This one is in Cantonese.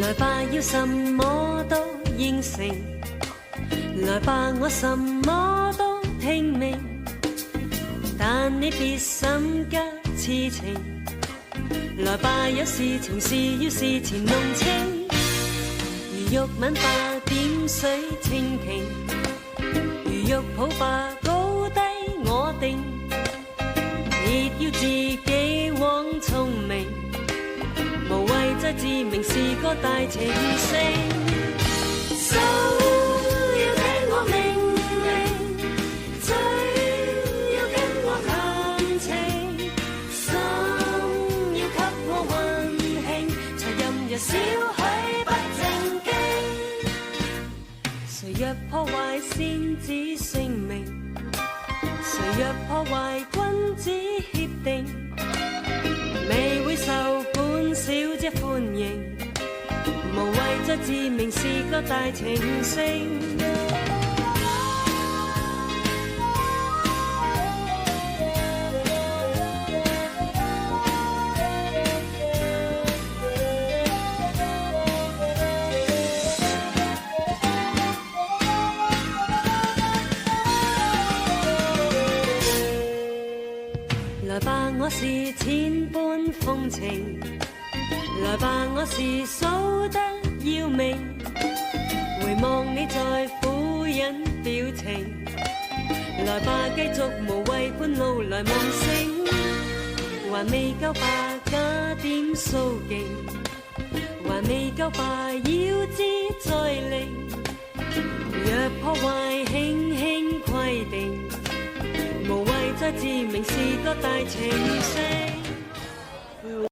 來吧，要什麼都應承，來吧，我什麼都聽命，但你別心急痴情，來吧，有事情是要事前弄清，如玉吻吧，點水蜻蜓，如玉抱吧，高低我定，別要自己枉聰明，無謂再自命是個大情聖。手要聽我命令，嘴要跟我談情，心要給我溫馨，才任由少許不正經。誰若破壞先知性命，誰若破壞君子協定，未會受本小姐歡迎，無謂再自命是個大情聖。來吧，我是千般風情，來吧，我是數得要命，回望你在苦忍表情，來吧，繼續無謂半路來夢醒，還未夠吧，加點騷勁，還未夠吧，要知再令，若破壞輕輕規定，無謂再自命是個大情聖。